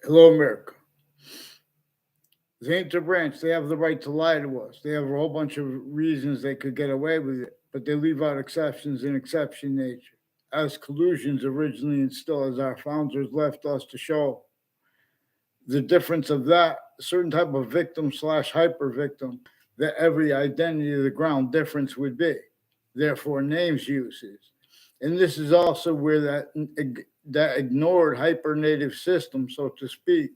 Hello, America. The interbranch, they have the right to lie to us. They have a whole bunch of reasons they could get away with it, but they leave out exceptions in exception nature. As collusions originally instilled, as our founders left us to show the difference of that certain type of victim slash hyper victim that every identity of the ground difference would be. Therefore, names uses. And this is also where that ignored hyper native system, so to speak.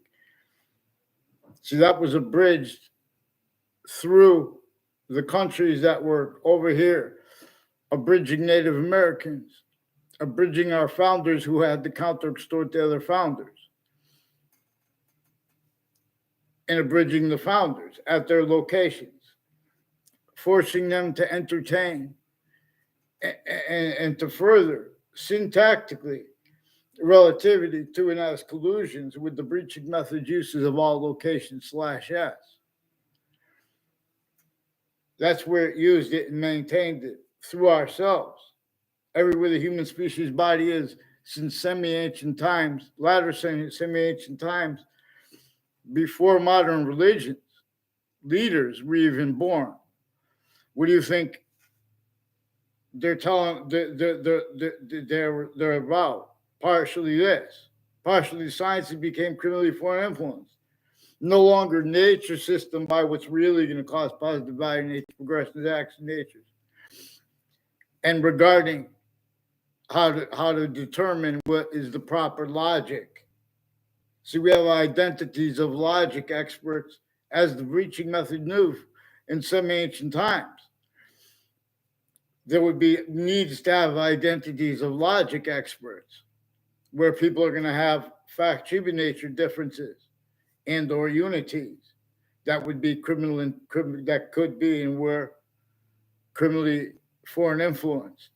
See, that was abridged through the countries that were over here, abridging Native Americans, abridging our founders who had to counter extort the other founders, and abridging the founders at their locations, forcing them to entertain and to further syntactically relativity to and as collusions with the breaching method uses of all locations slash s. That's where it used it and maintained it through ourselves. Everywhere the human species body is since semi-ancient times, latter semi-ancient times, before modern religions, leaders were even born. What do you think they're telling? They're about partially this, partially science became criminally foreign influence. No longer nature system by what's really going to cause positive value nature progressions, acts, and natures. And regarding how to determine what is the proper logic. See, we have identities of logic experts as the breaching method knew in some ancient times. There would be needs to have identities of logic experts where people are going to have fact-driven nature differences and or unities that would be criminal and that could be and were criminally foreign influenced.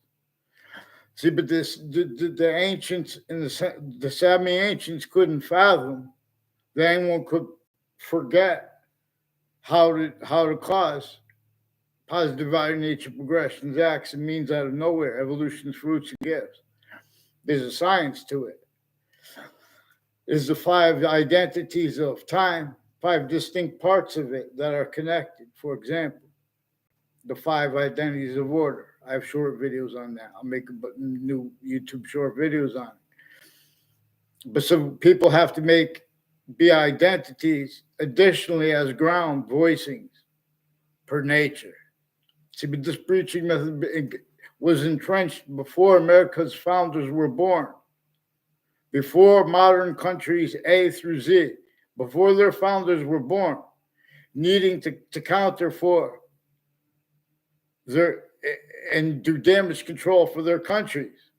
See, but the ancients and the semi-ancients couldn't fathom that anyone could forget how to cause positive value nature progressions, acts, and means out of nowhere, evolution's fruits and gifts. There's a science to it. There's the 5 identities of time, 5 distinct parts of it that are connected. For example, the 5 identities of order. I have short videos on that. I'll make new YouTube short videos on it. But some people have to be identities additionally as ground voicings per nature. See, but this breaching method was entrenched before America's founders were born, before modern countries A through Z, before their founders were born, needing to counter for their and do damage control for their countries,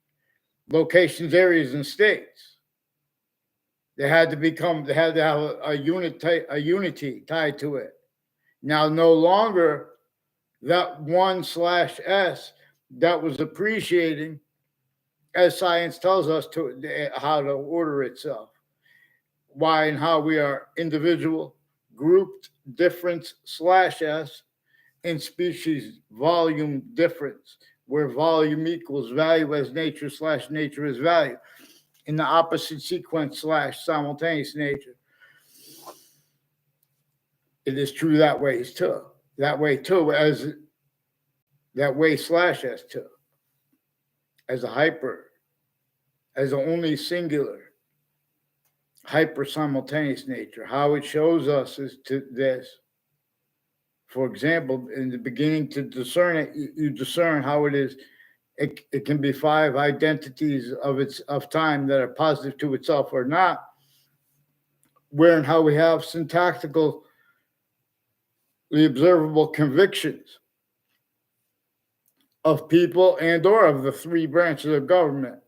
locations, areas, and states. They had to have a unity tied to it. Now, no longer that 1/S that was appreciating, as science tells us how to order itself. Why and how we are individual, grouped, difference /S, in species volume difference, where volume equals value as nature / nature is value, in the opposite sequence / simultaneous nature. It is true that way too. That way too, as that way /S too, as a hyper, as a only singular, hyper simultaneous nature. How it shows us is to this. For example, in the beginning to discern it, you discern how it is. It can be 5 identities of time that are positive to itself or not. Where and how we have syntactical, the observable convictions of people and or of the 3 branches of government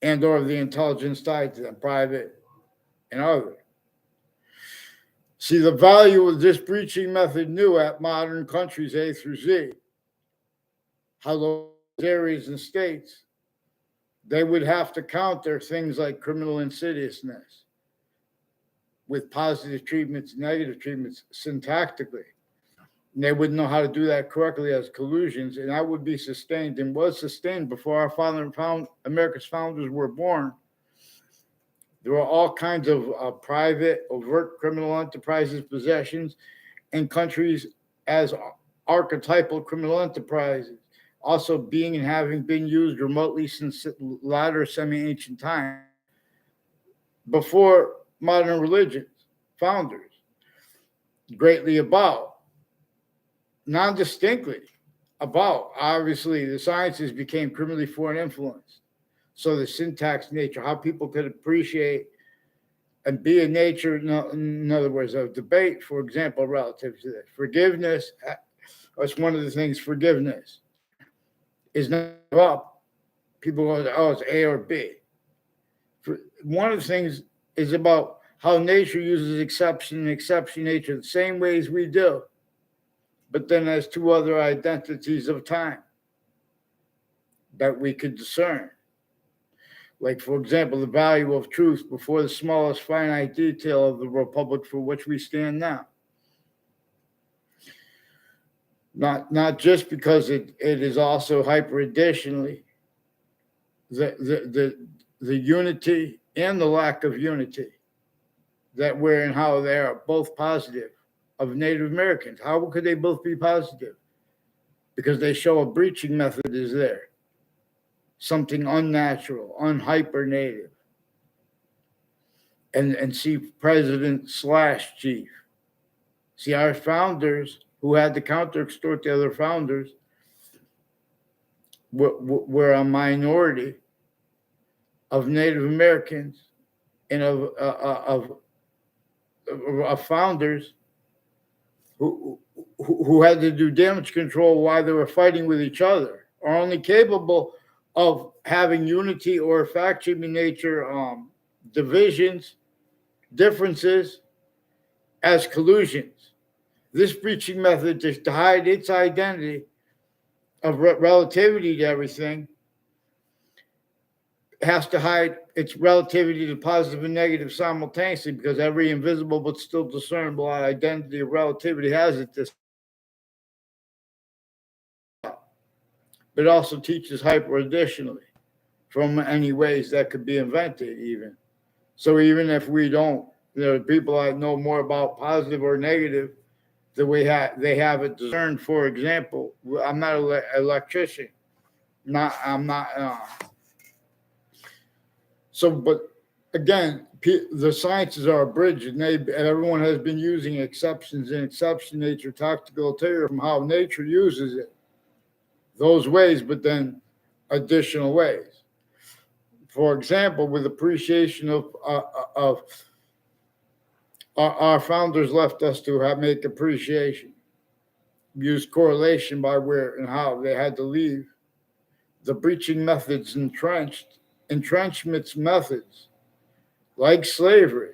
and or of the intelligence tied to them, private and other. See, the value of this breaching method knew at modern countries A through Z, how those areas and states, they would have to counter things like criminal insidiousness with positive treatments, negative treatments, syntactically. And they wouldn't know how to do that correctly as collusions, and that would be sustained and was sustained before America's founders were born. There were all kinds of private, overt criminal enterprises, possessions, and countries as archetypal criminal enterprises, also being and having been used remotely since latter semi-ancient times, before modern religions, founders, greatly about, non-distinctly about. Obviously, the sciences became criminally foreign influenced. So the syntax, nature, how people could appreciate and be in nature, in other words, of debate, for example, relative to this. Forgiveness, that's one of the things, forgiveness is not up. People go, oh, it's A or B. One of the things is about how nature uses exception and exception nature the same ways we do, but then there's two other identities of time that we could discern. Like, for example, the value of truth before the smallest finite detail of the republic for which we stand now. Not just because it is also hyper-additionally the unity and the lack of unity that where and how they are both positive of Native Americans. How could they both be positive? Because they show a breaching method is there. Something unnatural, unhyper-native. And see president / chief. See, our founders who had to counter-extort the other founders were a minority of Native Americans and of founders who had to do damage control while they were fighting with each other, are only capable of having unity or fact-checking nature divisions, differences as collusions. This breaching method, just to hide its identity of relativity to everything, has to hide its relativity to positive and negative simultaneously, because every invisible but still discernible identity of relativity has it this. But it also teaches hyper-additionally from any ways that could be invented even. So even if we don't, there are people that know more about positive or negative, the way they have it discerned. For example, I'm not an electrician. I'm not. So, but again, the sciences are a bridge, and everyone has been using exceptions and exception nature tactical theory from how nature uses it, those ways, but then additional ways. For example, with appreciation of our founders left us to make appreciation, use correlation by where and how they had to leave. The breaching methods entrenchments methods, like slavery.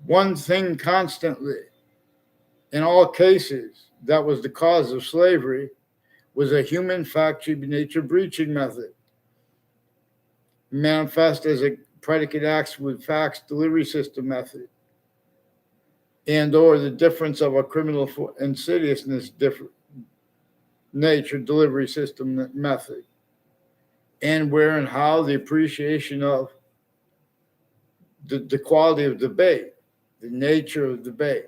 One thing constantly, in all cases, that was the cause of slavery, was a human fact-checking nature breaching method, manifest as a predicate acts with facts delivery system method, and or the difference of a criminal insidiousness different nature delivery system method, and where and how the appreciation of the quality of debate, the nature of debate.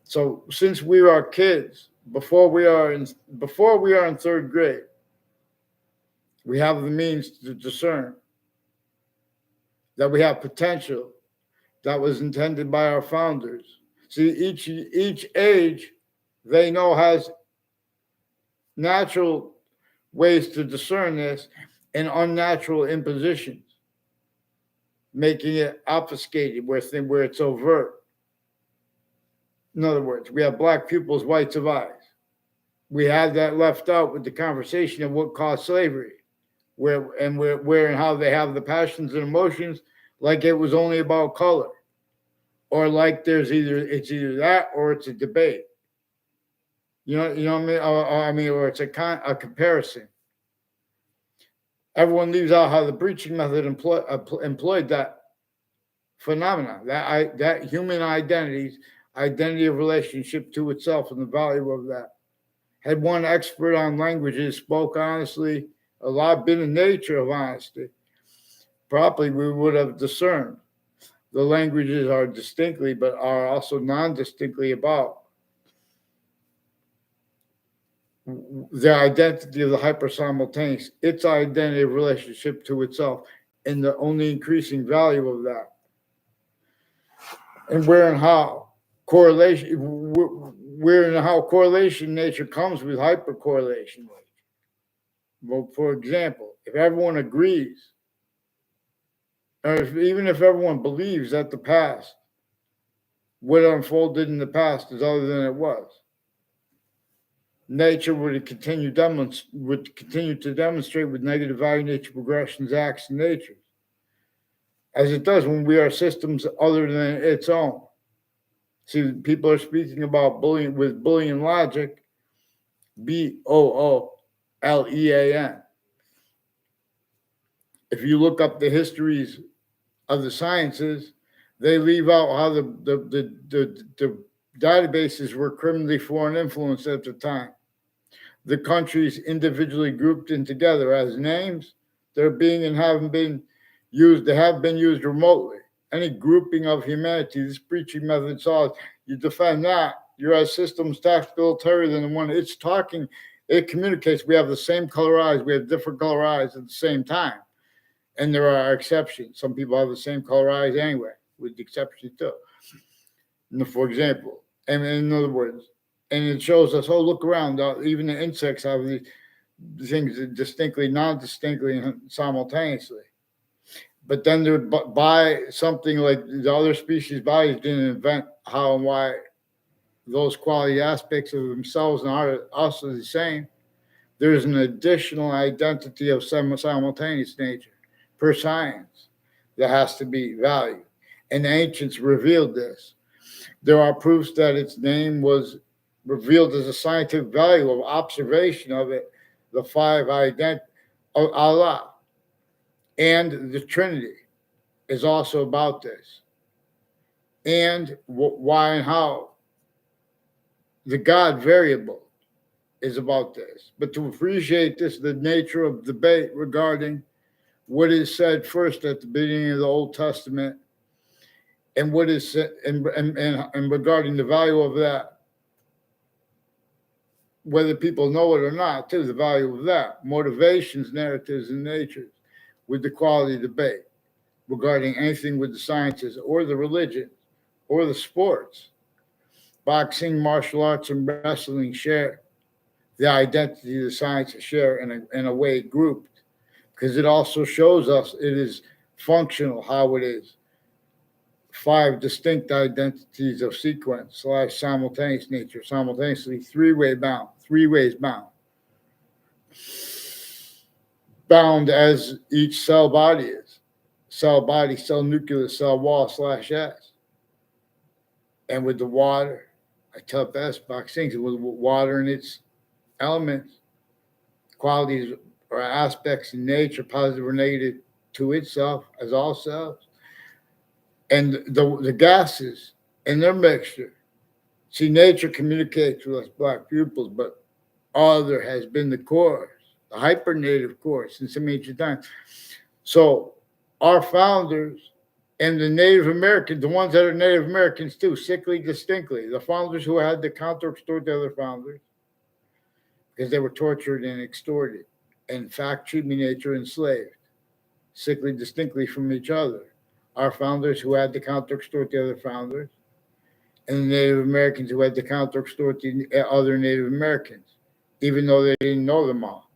So since we are kids, before we are in third grade, we have the means to discern that we have potential that was intended by our founders. See, each age they know has natural ways to discern this and unnatural impositions, making it obfuscated where it's overt. In other words, we have black pupils, whites of eyes. We had that left out with the conversation of what caused slavery, where and how they have the passions and emotions like it was only about color, or like it's either that or it's a debate. You know what I mean, or it's a comparison. Everyone leaves out how the breaching method employed that phenomenon, that human identity of relationship to itself and the value of that. Had one expert on languages, spoke honestly, a lot been the nature of honesty, properly, we would have discerned. The languages are distinctly, but are also non-distinctly about the identity of the hyper-simultaneous, its identity of relationship to itself, and the only increasing value of that. And where and how correlation nature comes with hypercorrelation nature. Well, for example, if everyone agrees, or even if everyone believes that the past, what unfolded in the past is other than it was, nature would continue to demonstrate with negative value nature progressions, acts, and natures, as it does when we are systems other than its own. See, people are speaking about bullying with Boolean logic, Boolean. If you look up the histories of the sciences, they leave out how the databases were criminally foreign influenced at the time. The countries individually grouped in together as names, they're being and haven't been used, they have been used remotely. Any grouping of humanity, this preaching method saws, you defend that, you're as systems tactical terror than the one it's talking, it communicates, we have the same color eyes, we have different color eyes at the same time. And there are exceptions. Some people have the same color eyes anyway, with the exception too. For example, and in other words, and it shows us, oh, look around, even the insects have these things distinctly, non-distinctly, and simultaneously. But then they're by something like the other species bodies didn't invent how and why those quality aspects of themselves and us are the same. There's an additional identity of simultaneous nature per science that has to be valued. And the ancients revealed this. There are proofs that its name was revealed as a scientific value of observation of it, the five identities of Allah. And the Trinity is also about this. And why and how the God variable is about this. But to appreciate this, the nature of debate regarding what is said first at the beginning of the Old Testament and what is said, and regarding the value of that, whether people know it or not, too, the value of that, motivations, narratives, and natures, with the quality debate regarding anything with the sciences or the religion or the sports. Boxing, martial arts, and wrestling share the identity of the sciences share in a way grouped, because it also shows us it is functional how it is. Five distinct identities of sequence / simultaneous nature, simultaneously three ways bound. Bound as each cell body is. Cell body, cell nucleus, cell wall / S. And with the water, I tell best boxing with water and its elements, qualities or aspects in nature, positive or negative to itself as all cells. And the gases and their mixture. See, nature communicates with us black pupils, but other has been the course, the hyper-native course in some ancient times. So our founders and the Native Americans, the ones that are Native Americans too, sickly distinctly, the founders who had to counter-extort the other founders because they were tortured and extorted and fact treatment nature enslaved, sickly distinctly from each other. Our founders who had to counter-extort the other founders, and the Native Americans who had to counter-extort the other Native Americans, even though they didn't know them all.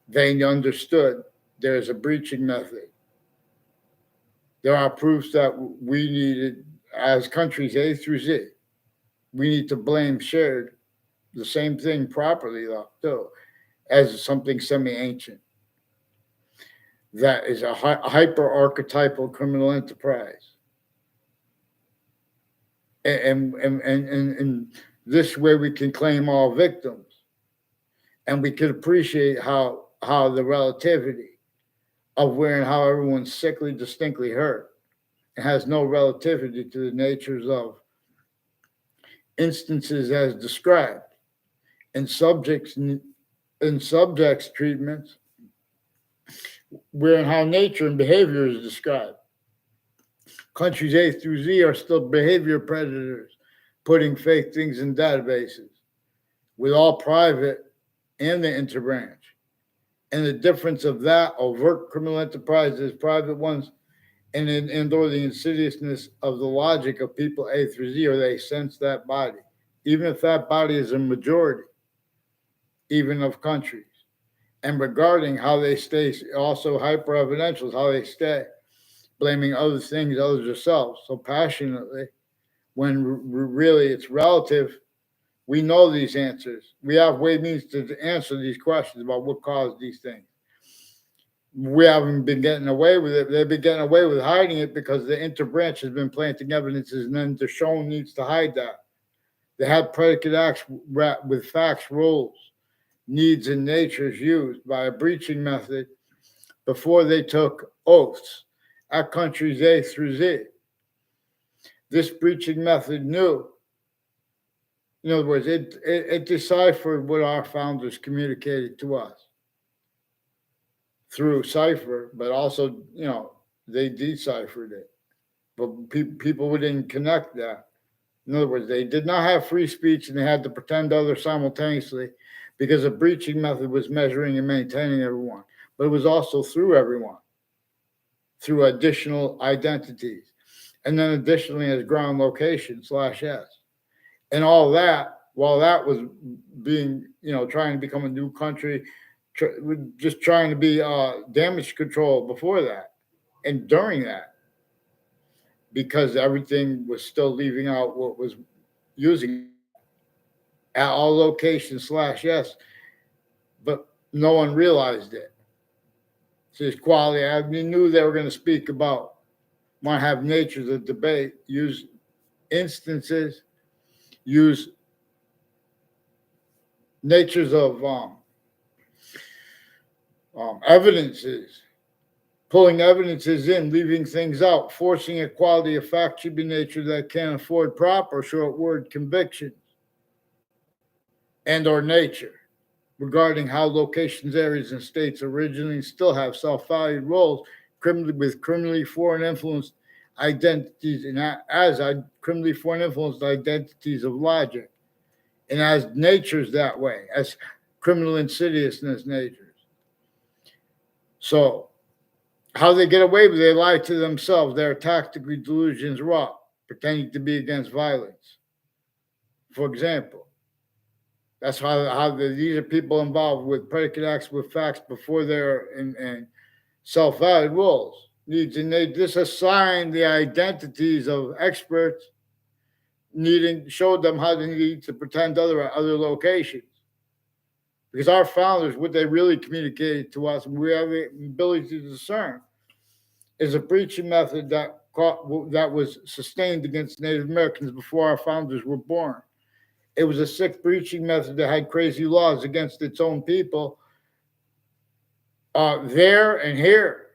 They understood there's a breaching method. There are proofs that we needed, as countries A through Z, we need to blame shared the same thing properly, though, as something semi-ancient. That is a hyper-archetypal criminal enterprise. And this way we can claim all victims. And we can appreciate how the relativity of where and how everyone's sickly, distinctly hurt, and has no relativity to the natures of instances as described, and subjects treatments wherein how nature and behavior is described. Countries A through Z are still behavior predators, putting fake things in databases, with all private and the interbranch. And the difference of that overt criminal enterprises, private ones, and or the insidiousness of the logic of people A through Z, or they sense that body, even if that body is a majority, even of countries. And regarding how they stay, also hyper-evidential, how they stay, blaming other things, others themselves, so passionately, when really it's relative. We know these answers. We have means to answer these questions about what caused these things. We haven't been getting away with it. They've been getting away with hiding it because the interbranch has been planting evidences, and then the show needs to hide that. They had predicate acts with facts rules, needs, and natures used by a breaching method before they took oaths at countries A through Z. This breaching method knew. In other words, it deciphered what our founders communicated to us through cipher, but also, they deciphered it. But people didn't connect that. In other words, they did not have free speech, and they had to pretend others simultaneously, because a breaching method was measuring and maintaining everyone. But it was also through everyone, through additional identities, and then additionally as ground location /S. And all that, while that was being, trying to become a new country, just trying to be damage control before that and during that, because everything was still leaving out what was using at all locations /S, but no one realized it. So it's quality. I knew they were going to speak about, want to have natures of debate, use instances, use natures of evidences, pulling evidences in, leaving things out, forcing a quality of fact should be nature that can't afford proper short word convictions and or nature regarding how locations, areas, and states originally still have self-valued roles with criminally foreign influenced identities, and as criminally foreign influenced identities of logic, and as natures that way, as criminal insidiousness natures. So how they get away with it, they lie to themselves. They're tactically delusions raw, pretending to be against violence. For example, that's how these are people involved with predicate acts with facts before they're in self-valued roles, needs, and they disassign the identities of experts, showed them how they need to pretend other locations. Because our founders, what they really communicated to us, we have the ability to discern, is a breaching method that was sustained against Native Americans before our founders were born. It was a sick breaching method that had crazy laws against its own people there and here,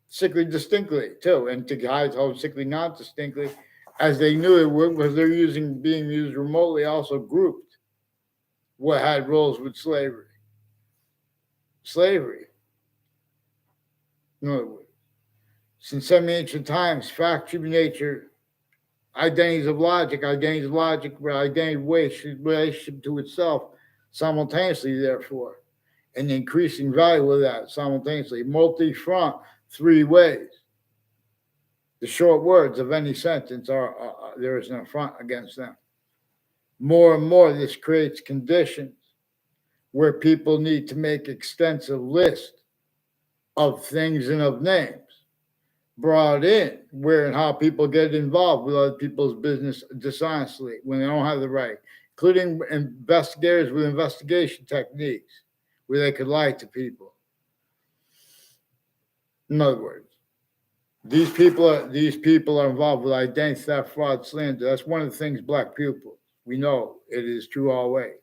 sickly distinctly too, and to hide how sickly not distinctly, as they knew it was they're being used remotely, also grouped what had roles with slavery. In other words, since semi-ancient times, fact, human nature, identities of logic, identity of relationship to itself simultaneously, therefore, and the increasing value of that simultaneously, multi-front, three ways. The short words of any sentence there is an affront against them. More and more, this creates conditions where people need to make extensive lists of things and of names brought in, where and how people get involved with other people's business dishonestly when they don't have the right, including investigators with investigation techniques where they could lie to people. In other words, these people are involved with identity theft, fraud, slander. That's one of the things black people, we know it is true always.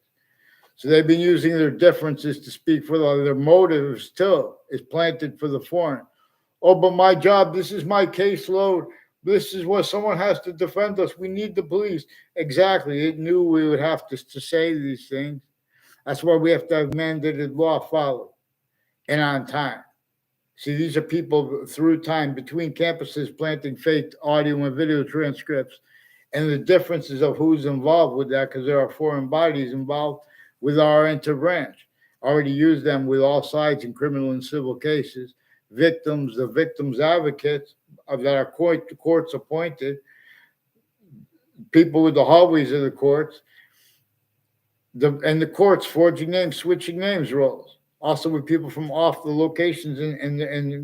So they've been using their differences to speak for their motives too, is planted for the foreign. Oh, but my job, this is my caseload. This is what someone has to defend us. We need the police. Exactly. It knew we would have to say these things. That's why we have to have mandated law followed and on time. See, these are people through time between campuses planting fake audio and video transcripts, and the differences of who's involved with that, because there are foreign bodies involved with our interbranch. Already used them with all sides in criminal and civil cases. Victims, the victims' advocates that are courts appointed, people with the hallways of the courts, and the courts forging names, switching names roles. Also with people from off the locations and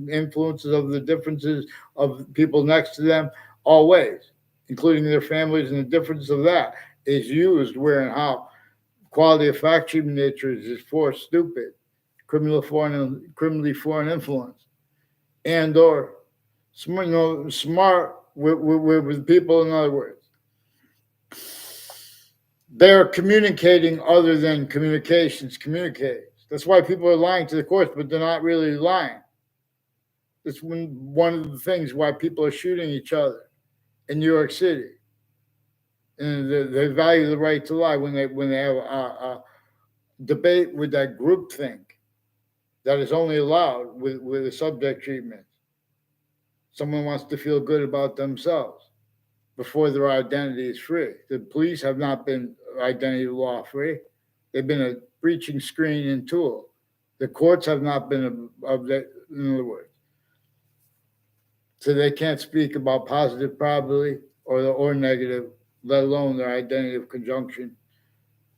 influences of the differences of people next to them, always, including their families, and the difference of that is used where and how. Quality of fact sheet nature is for stupid, criminally foreign influence, and or smart with people. In other words, they're communicating other than communications communicates. That's why people are lying to the courts, but they're not really lying. That's one of the things why people are shooting each other in New York City, and they value the right to lie when they have a debate with that groupthink that is only allowed with the subject treatment. Someone wants to feel good about themselves before their identity is free. The police have not been identity law free. They've been a breaching screen and tool. The courts have not been of that, in other words. So they can't speak about positive probability or negative, let alone their identity of conjunction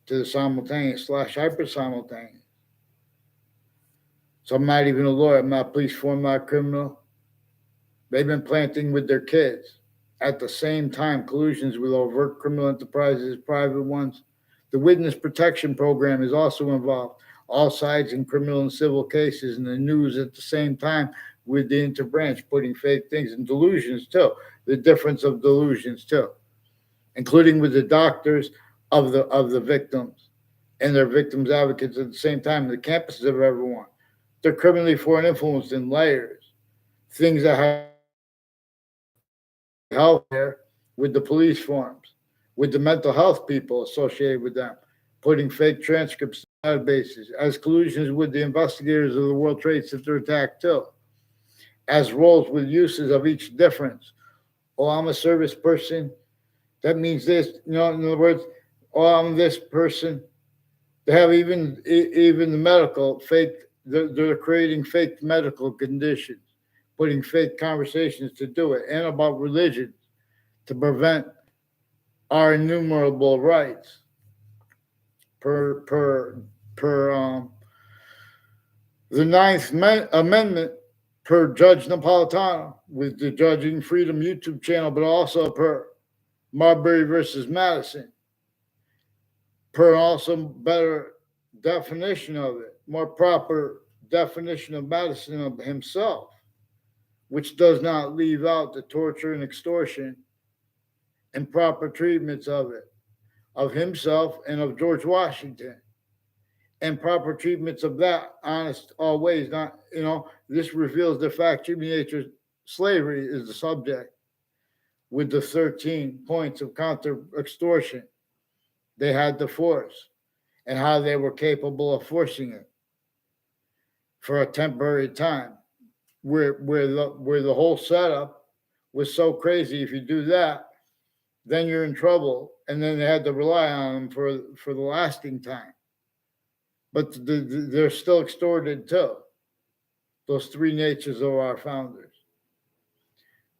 to the simultaneous / hyper simultaneous. So I'm not even a lawyer. I'm not police form, not criminal. They've been planting with their kids. At the same time, collusions with overt criminal enterprises, private ones. The witness protection program is also involved. All sides in criminal and civil cases, and the news at the same time with the interbranch putting fake things and delusions too. The difference of delusions too, including with the doctors of the victims and their victims advocates at the same time. The campuses of everyone, they're criminally foreign influenced in layers. Things that have healthcare with the police forms, with the mental health people associated with them, putting fake transcripts in databases, as collusions with the investigators of the World Trade Center attack too, as roles with uses of each difference. Oh, I'm a service person. That means this, in other words, oh, I'm this person. They have even the medical fake, they're creating fake medical conditions, putting fake conversations to do it, and about religion to prevent our innumerable rights per the Ninth Amendment, per Judge Napolitano with the Judging Freedom YouTube channel, but also per Marbury versus Madison, per also better definition of it, more proper definition of Madison of himself, which does not leave out the torture and extortion and proper treatments of it, of himself and of George Washington, and proper treatments of that, honest always, not, this reveals the fact human nature, slavery is the subject, with the 13 points of counter extortion they had to force, and how they were capable of forcing it for a temporary time, where the whole setup was so crazy. If you do that, then you're in trouble, and then they had to rely on them for the lasting time. But they're still extorted too. Those three natures of our founders.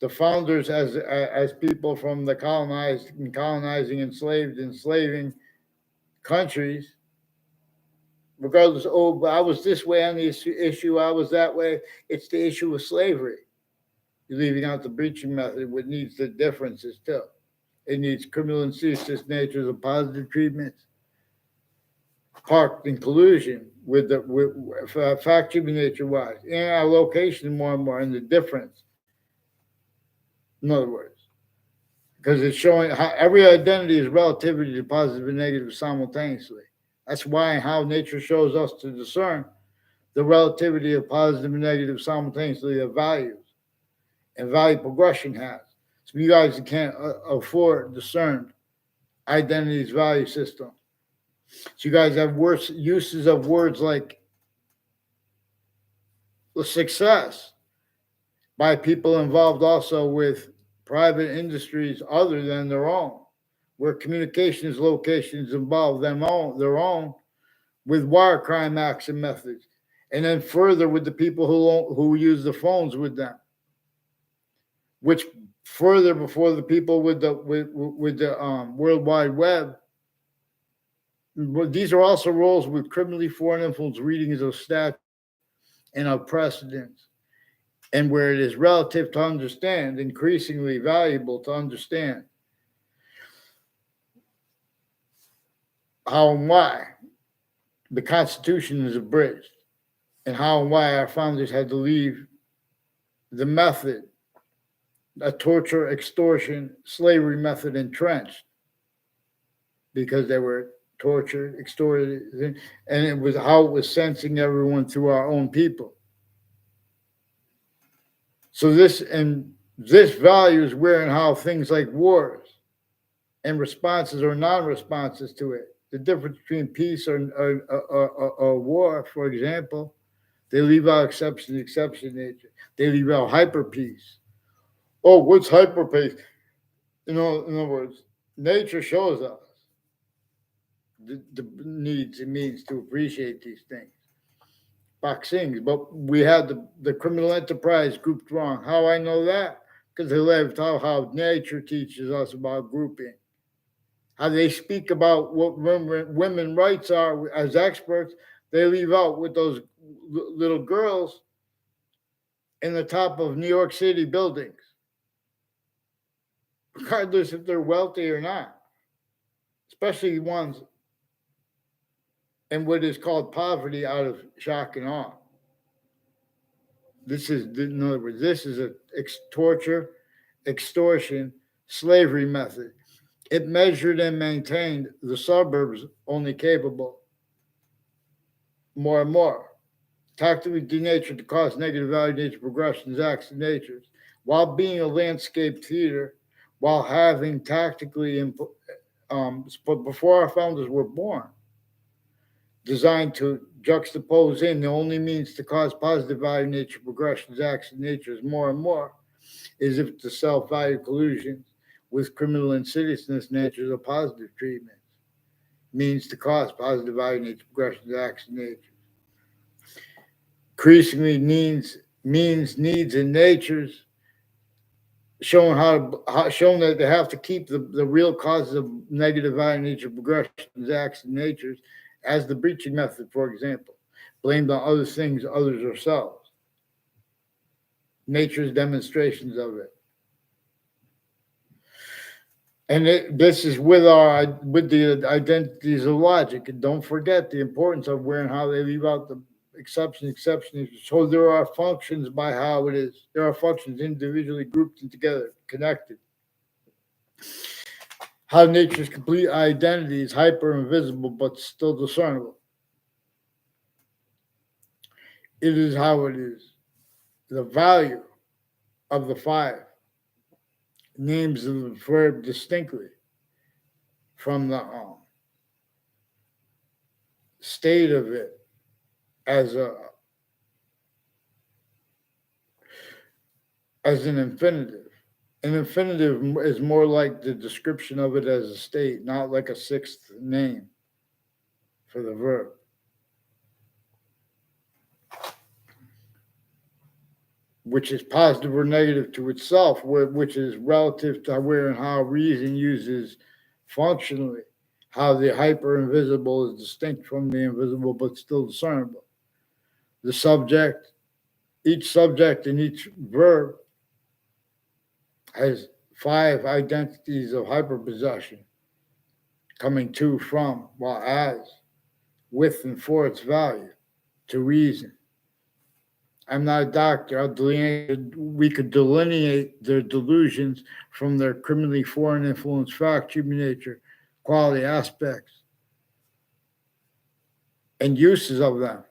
The founders as people from the colonizing, enslaved, enslaving countries, regardless, oh, I was this way on the issue, I was that way. It's the issue of slavery. You're leaving out the breaching method, which needs the differences too. It needs criminal and ceaseless natures of positive treatments, parked in collusion with fact treatment nature wise, and our location more and more, and the difference. In other words, because it's showing how every identity is relativity to positive and negative simultaneously. That's why and how nature shows us to discern the relativity of positive and negative simultaneously of values, and value progression has. So you guys can't afford discerned identity's value system. So you guys have worse uses of words like success by people involved also with private industries other than their own, where communications locations involve their own with wire crime acts and methods, and then further with the people who use the phones with them, which further before the people with the World Wide Web. These are also roles with criminally foreign influence readings of statutes and of precedents, and where it is relative to understand, increasingly valuable to understand how and why the Constitution is abridged, and how and why our founders had to leave the method, a torture, extortion, slavery method entrenched, because they were tortured, extorted, and it was how it was censoring everyone through our own people. So this values where and how things like wars and responses or non-responses to it, the difference between peace or war, for example, they leave out exception nature. They leave out hyper peace. Oh, what's hyper peace? In other words, nature shows us the needs and means to appreciate these things. Vaccines, but we had the criminal enterprise grouped wrong. How I know that? Because they left out how nature teaches us about grouping. How they speak about what women rights are as experts, they leave out with those little girls in the top of New York City buildings, regardless if they're wealthy or not, especially ones in what is called poverty out of shock and awe. This is, in other words, this is a torture, extortion, slavery method. It measured and maintained the suburbs only capable more and more. Tactically denatured to cause negative value nature progressions, acts and natures, while being a landscape theater, while having tactically, before our founders were born, designed to juxtapose in the only means to cause positive value nature progressions, acts and natures more and more, is if the self-value collusions with criminal insidiousness natures of positive treatment means to cause positive value nature progressions, acts and natures. Increasingly means, needs, and natures, showing showing that they have to keep the real causes of negative value nature progressions, acts, and natures as the breaching method, for example, blamed on other things, others, or selves. Nature's demonstrations of it. And this is with the identities of logic. And don't forget the importance of where and how they leave out the exception. So there are functions by how it is. There are functions individually grouped and together, connected. How nature's complete identity is hyper invisible, but still discernible. It is how it is. The value of the five names of the verb distinctly from the state of it as an infinitive. An infinitive is more like the description of it as a state, not like a sixth name for the verb. Which is positive or negative to itself, which is relative to where and how reason uses functionally, how the hyper-invisible is distinct from the invisible but still discernible. The subject, each subject in each verb has five identities of hyperpossession coming to, from, while as, with and for its value, to reason. I'm not a doctor. We could delineate their delusions from their criminally foreign influence, fact, human nature, quality aspects, and uses of them.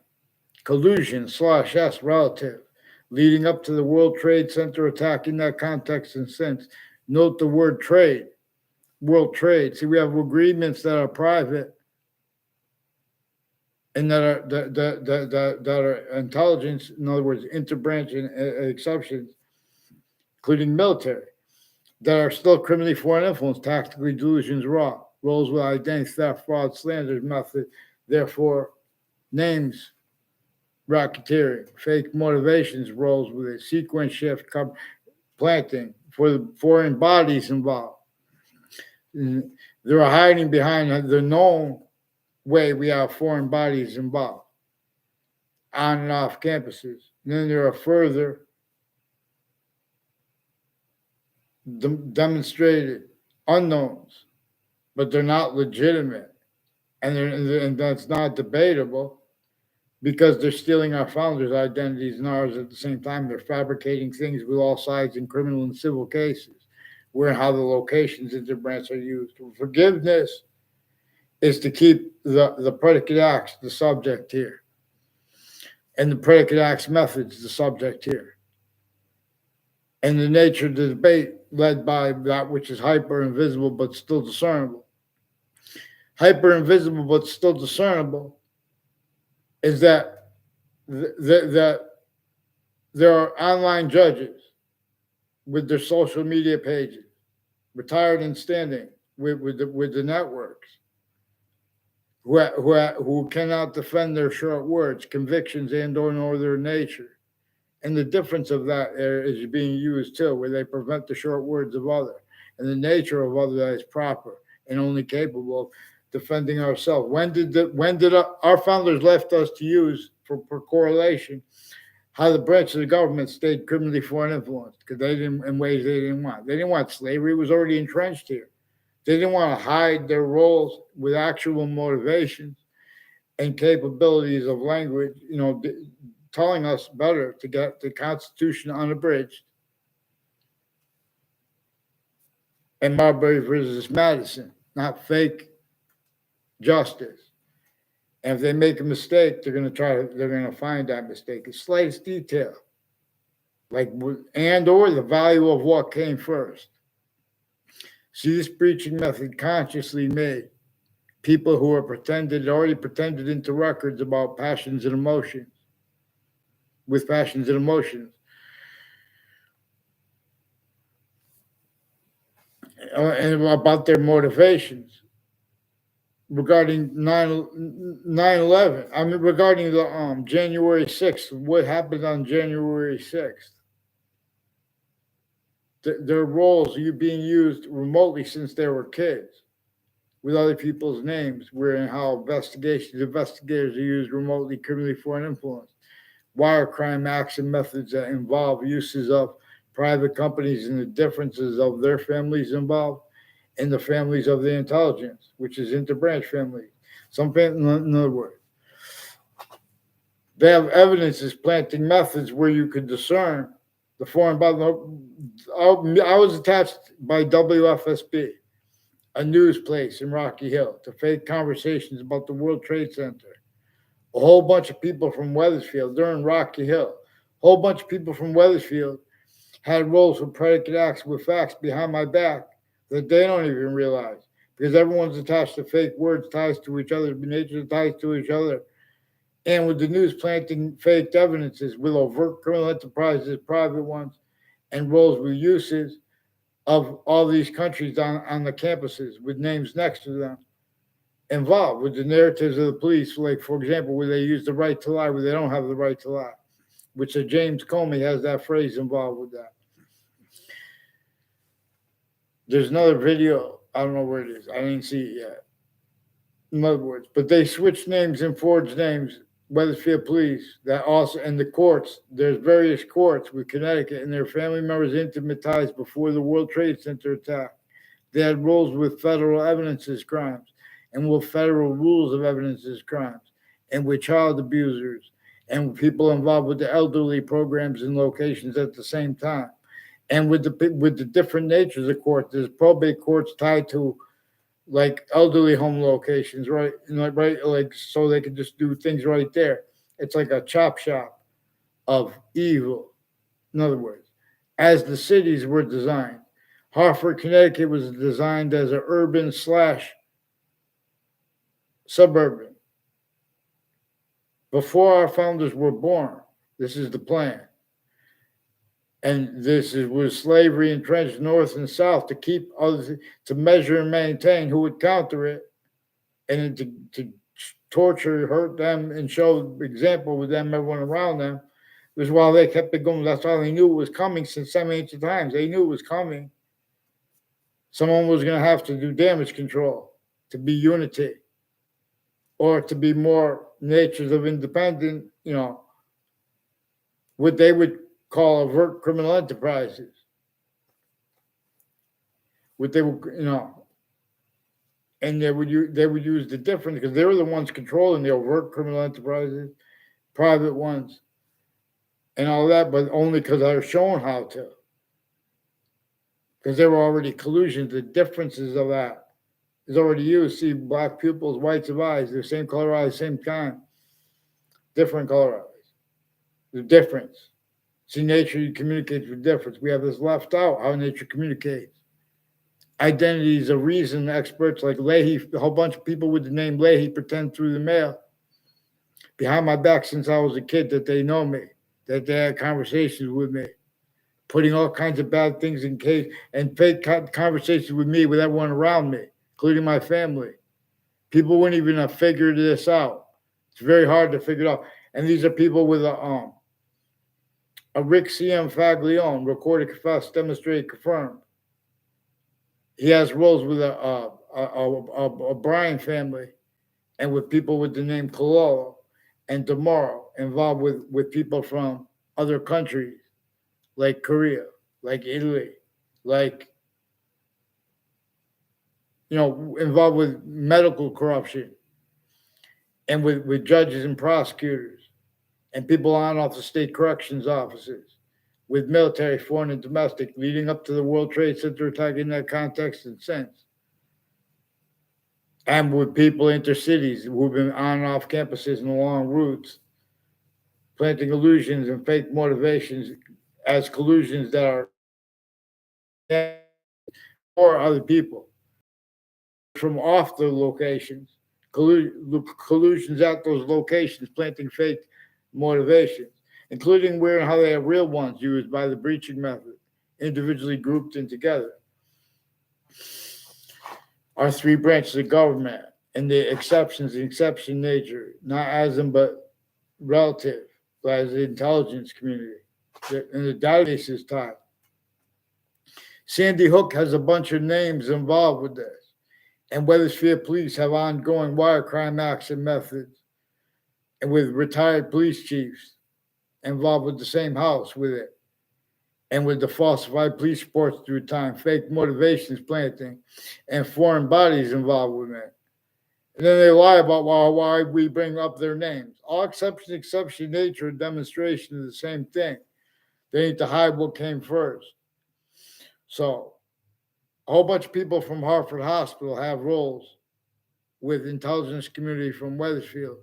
Collusion /S relative, leading up to the World Trade Center attack in that context and sense. Note the word trade, world trade. See, we have agreements that are private and that are intelligence, in other words, interbranch exceptions, including military, that are still criminally foreign influence, tactically delusions raw, roles with identity theft, fraud, slanders, method, therefore names, racketeering, fake motivations, roles with a sequence shift, planting for the foreign bodies involved. They're hiding behind the known way we have foreign bodies involved on and off campuses. And then there are further demonstrated unknowns, but they're not legitimate, and that's not debatable because they're stealing our founders' identities and ours at the same time. They're fabricating things with all sides in criminal and civil cases, where and how the locations of the branch are used. Forgiveness is to keep the predicate acts the subject here, and the predicate acts methods the subject here. And the nature of the debate led by that which is hyper invisible but still discernible. Hyper invisible but still discernible is that that there are online judges with their social media pages, retired and standing with the networks, who cannot defend their short words, convictions, and or their nature. And the difference of that is being used too, where they prevent the short words of other and the nature of other that is proper and only capable of defending ourselves. When did our founders left us to use for correlation how the branch of the government stayed criminally foreign influence? Because they didn't, in ways they didn't want. They didn't want slavery; it was already entrenched here. They didn't want to hide their roles with actual motivations and capabilities of language, telling us better to get the Constitution unabridged and Marbury versus Madison, not fake justice. And if they make a mistake, they're going to find that mistake. It's slightest detail, and or the value of what came first. See, this preaching method consciously made people who are already pretended into records about passions and emotions, with passions and emotions. And about their motivations regarding 9/11. I mean, regarding the January 6th, what happened on January 6th. Their roles are being used remotely since they were kids with other people's names, where and how investigators are used remotely, criminally foreign influence, wire crime acts and methods that involve uses of private companies and the differences of their families involved and the families of the intelligence, which is interbranch families. In other words, they have evidences planting methods where you could discern the foreign body. I was attached by WFSB, a news place in Rocky Hill, to fake conversations about the World Trade Center. A whole bunch of people from Wethersfield, they're in Rocky Hill. A whole bunch of people from Wethersfield had roles for predicate acts with facts behind my back that they don't even realize, because everyone's attached to fake words, ties to each other, nature ties to each other. And with the news planting faked evidences with overt criminal enterprises, private ones, and roles with uses of all these countries on the campuses with names next to them involved with the narratives of the police, like, for example, where they use the right to lie, where they don't have the right to lie, which James Comey has that phrase involved with that. There's another video. I don't know where it is. I didn't see it yet. In other words, but they switched names and forged names, Wethersfield police, that also, and the courts, there's various courts with Connecticut and their family members intimate ties before the World Trade Center attack. They had roles with federal evidences crimes and with federal rules of evidences crimes and with child abusers and with people involved with the elderly programs and locations at the same time. And with the different natures of courts, there's probate courts tied to like elderly home locations, right? Like so they can just do things right there. It's like a chop shop of evil. In other words, as the cities were designed, Hartford, Connecticut was designed as an urban / suburban. before our founders were born. This is the plan. And this is with slavery entrenched north and south to keep others, to measure and maintain who would counter it, and to torture, hurt them, and show example with them, everyone around them. It was while they kept it going. That's why they knew it was coming since some ancient times. They knew it was coming. Someone was going to have to do damage control to be unity, or to be more natures of independent, what they would call overt criminal enterprises. What they would, and they would use the difference, because they were the ones controlling the overt criminal enterprises, private ones, and all that, but only because they were shown how to. Because there were already collusions. The differences of that is already used. See, black pupils, whites of eyes, they're same color eyes, same kind, different color eyes. The difference. See, nature communicates with difference. We have this left out, how nature communicates. Identities of reason experts like Leahy, a whole bunch of people with the name Leahy pretend through the mail behind my back since I was a kid that they know me, that they had conversations with me, putting all kinds of bad things in case, and fake conversations with me, with everyone around me, including my family. People wouldn't even have figured this out. It's very hard to figure it out. And these are people with a Rick C.M. Faglione, recorded, confessed, demonstrated, confirmed. He has roles with a Bryan family, and with people with the name Cololo and DeMauro, involved with people from other countries like Korea, like Italy, like, involved with medical corruption, and with judges and prosecutors, and people on off the state corrections offices, with military, foreign and domestic, leading up to the World Trade Center attack in that context and since. And with people intercities who've been on and off campuses and along routes, planting illusions and fake motivations as collusions that are for other people from off the locations, collusions at those locations, planting fake motivations, including where and how they have real ones used by the breaching method, individually grouped and together. Our three branches of government and the exceptions, the exception nature, not as them, but relative, but as the intelligence community. And the database is tied. Sandy Hook has a bunch of names involved with this. And Weathersfield police have ongoing wire crime action methods, and with retired police chiefs involved with the same house with it, and with the falsified police reports through time, fake motivations planting, and foreign bodies involved with it. And then they lie about why we bring up their names. All exception, nature, and demonstration is the same thing. They need to hide what came first. So a whole bunch of people from Hartford Hospital have roles with intelligence community from Weathersfield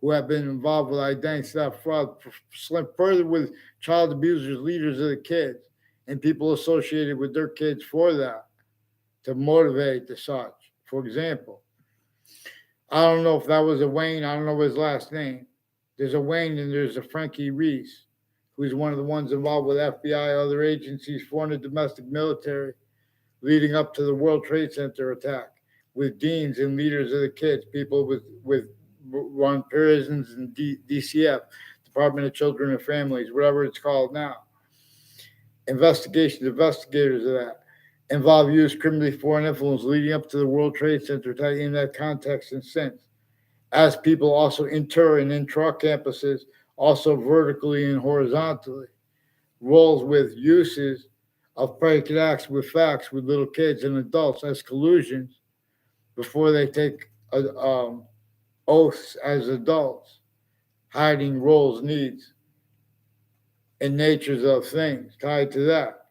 who have been involved with identity theft, fraud, further with child abusers, leaders of the kids, and people associated with their kids for that, to motivate the such. For example, I don't know if that was a Wayne, I don't know his last name. There's a Wayne and there's a Frankie Reese, who's one of the ones involved with FBI, other agencies, foreign and domestic military, leading up to the World Trade Center attack, with deans and leaders of the kids, people with run prisons and DCF, Department of Children and Families, whatever it's called now. Investigators of that involve use criminally foreign influence leading up to the World Trade Center attack in that context and since. As people also inter and intra campuses, also vertically and horizontally, roles with uses of predicate acts with facts with little kids and adults as collusions before they take oaths as adults, hiding roles, needs, and natures of things tied to that.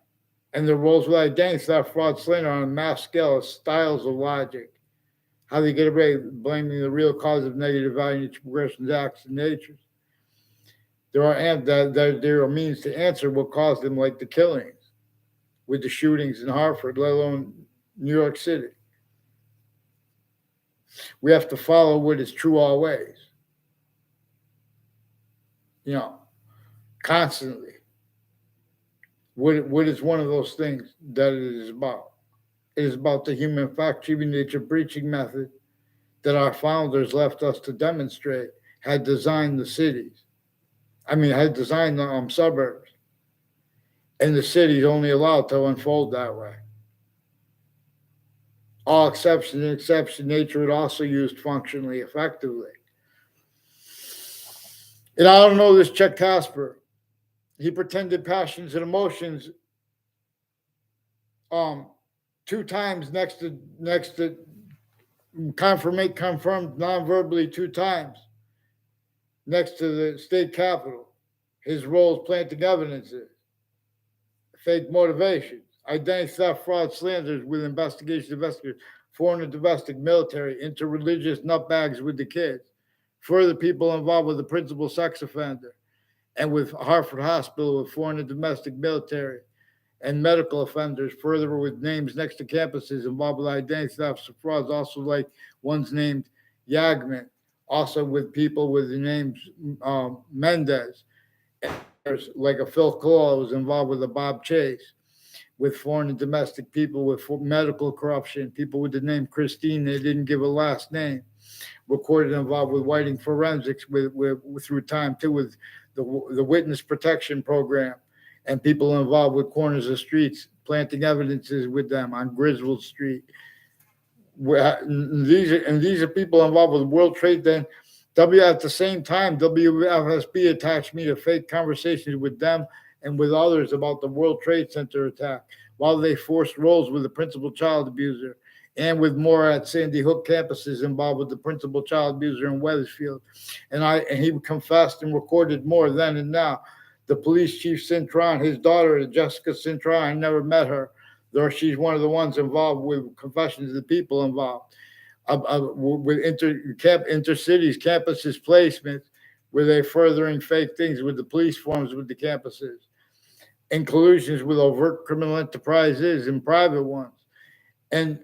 And the roles with identity theft, fraud, slander on a mass scale as styles of logic. How they get away blaming the real cause of negative value progressions, acts, and natures. There are means to answer what caused them, like the killings, with the shootings in Hartford, let alone New York City. We have to follow what is true always. you know, constantly. What is one of those things that it is about? It is about the human fact-achieving nature breaching method that our founders left us to demonstrate had designed the cities. I mean, had designed the suburbs, and the cities only allowed to unfold that way. All exception and exception nature would also used functionally effectively. And I don't know this Chuck Casper. He pretended passions and emotions 2 times next to confirmed non-verbally 2 times next to the state capitol. His roles planting evidences, fake motivations, identity theft, fraud, slanders with investigators, foreign and domestic military, interreligious nutbags with the kids, further people involved with the principal sex offender, and with Hartford Hospital with foreign and domestic military and medical offenders, further with names next to campuses involved with identity thefts, frauds, also like one's named Yagman, also with people with the names Mendez. There's like a Phil Cole was involved with a Bob Chase, with foreign and domestic people with medical corruption, people with the name Christine, they didn't give a last name, recorded involved with whiting forensics with through time too, with the witness protection program, and people involved with corners of streets, planting evidences with them on Griswold Street. These are people involved with World Trade. Then at the same time, WFSB attached me to fake conversations with them and with others about the World Trade Center attack, while they forced roles with the principal child abuser and with more at Sandy Hook campuses involved with the principal child abuser in Wethersfield. And he confessed and recorded more then and now. The police chief Cintron, his daughter, Jessica Cintron, I never met her, though she's one of the ones involved with confessions of the people involved. With intercities, campuses placements, where they're furthering fake things with the police forms with the campuses, and collusions with overt criminal enterprises and private ones, and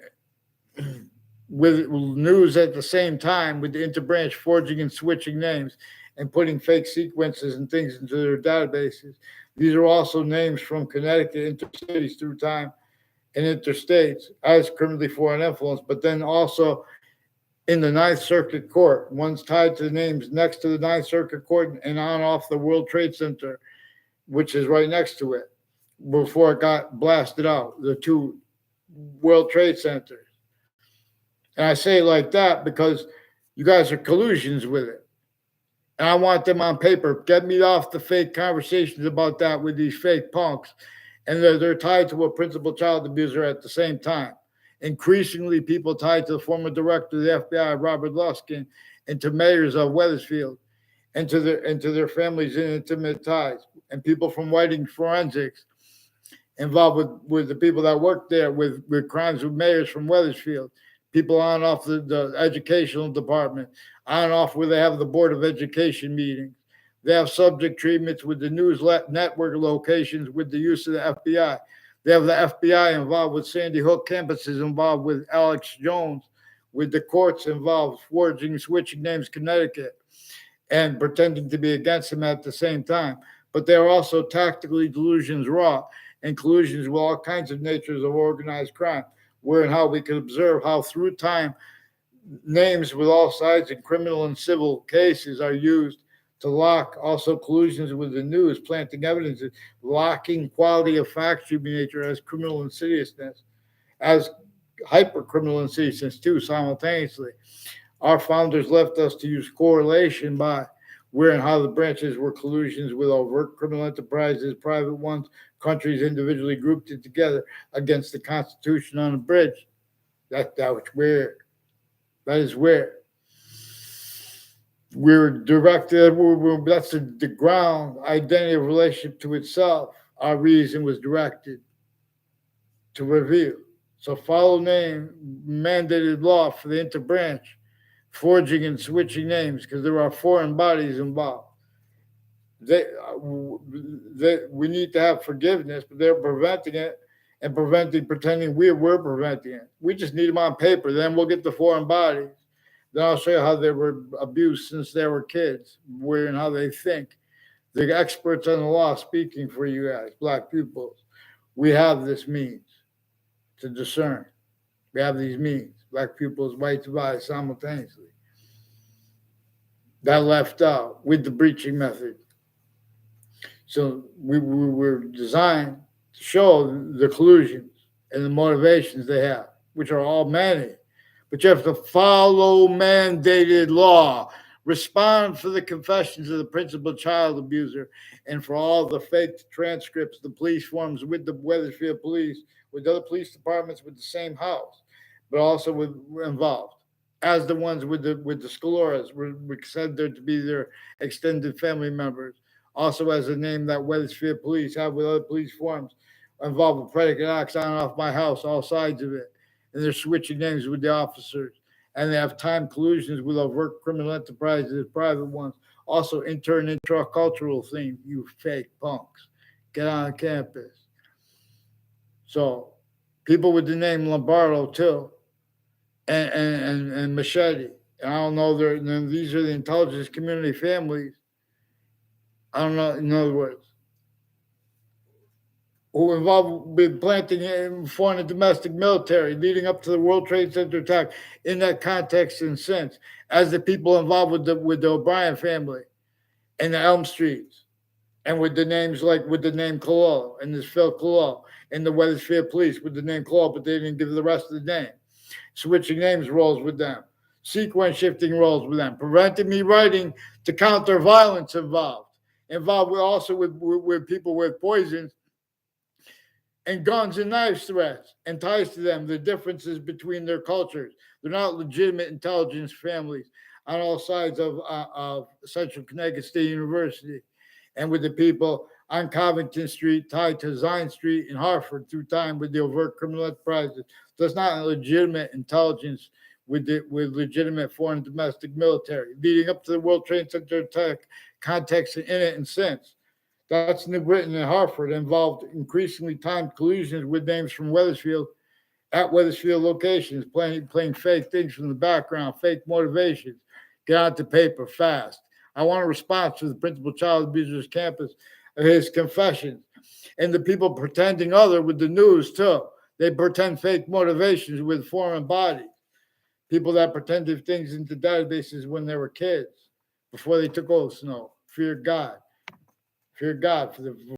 with news at the same time with the interbranch forging and switching names and putting fake sequences and things into their databases. These are also names from Connecticut, intercities through time, and interstates as criminally foreign influence, but then also in the Ninth Circuit Court. One's tied to the names next to the Ninth Circuit Court and on off the World Trade Center, which is right next to it, before it got blasted out, the 2 World Trade Centers. And I say it like that because you guys are collusions with it. And I want them on paper. Get me off the fake conversations about that with these fake punks. And they're tied to a principal child abuser at the same time. Increasingly, people tied to the former director of the FBI, Robert Luskin, and to mayors of Wethersfield, and to their families in intimate ties, and people from whiting forensics involved with the people that work there with crimes with mayors from Wethersfield, people on and off the educational department, on and off where they have the Board of Education meetings. They have subject treatments with the news network locations with the use of the FBI. They have the FBI involved with Sandy Hook campuses, involved with Alex Jones, with the courts involved, forging, switching names, Connecticut, and pretending to be against him at the same time. But they're also tactically delusions raw and collusions with all kinds of natures of organized crime, where and how we can observe how through time names with all sides in criminal and civil cases are used to lock, also collusions with the news, planting evidence, locking quality of facts human nature as criminal insidiousness, as hyper-criminal insidiousness too, simultaneously. Our founders left us to use correlation by where and how the branches were collusions with overt criminal enterprises, private ones, countries individually grouped it together against the Constitution unabridged. That's weird. That is weird. We're directed, that's the ground, identity of relationship to itself. Our reason was directed to reveal. So follow name, mandated law for the interbranch, forging and switching names, because there are foreign bodies involved. We need to have forgiveness, but they're preventing it and pretending we're preventing it. We just need them on paper. Then we'll get the foreign bodies. Then I'll show you how they were abused since they were kids, where and how they think. The experts on the law speaking for you guys, black pupils. We have this means to discern. We have these means, black pupils, white device simultaneously. That left out with the breaching method. So we were designed to show the collusions and the motivations they have, which are all many. But you have to follow mandated law, respond for the confessions of the principal child abuser, and for all the fake transcripts, the police forms with the Wethersfield police, with other police departments with the same house, but also were involved, as the ones with the Scaloras were said there to be their extended family members. Also, as a name that Wethersfield police have with other police forms involved with predicate acts on and off my house, all sides of it. And they're switching names with the officers. And they have time collusions with overt criminal enterprises, private ones. Also, intracultural theme, you fake punks. Get on campus. So, people with the name Lombardo, too, and Machete. And I don't know, these are the intelligence community families. I don't know, in other words, who involved with planting in foreign and domestic military leading up to the World Trade Center attack in that context and sense, as the people involved with the O'Brien family and the Elm Streets, and with the names like with the name Collo and this Phil Collo and the Wethersfield police with the name Collo, but they didn't give the rest of the name. Switching names roles with them, sequence shifting roles with them, preventing me writing to counter violence involved with also with people with poisons and guns and knives threats and ties to them, the differences between their cultures. They're not legitimate intelligence families on all sides of Central Connecticut State University, and with the people on Covington Street tied to Zion Street in Hartford through time with the overt criminal enterprises. That's not legitimate intelligence with legitimate foreign and domestic military leading up to the World Trade Center attack context in it and since. That's New Britain and Hartford involved increasingly timed collusions with names from Wethersfield at Wethersfield locations, playing fake things from the background, fake motivations. Get onto paper fast. I want a response to the principal child abuser's campus, his confessions, and the people pretending other with the news too. They pretend fake motivations with foreign bodies. People that pretended things into databases when they were kids, before they took oaths. No, fear God. Fear God for the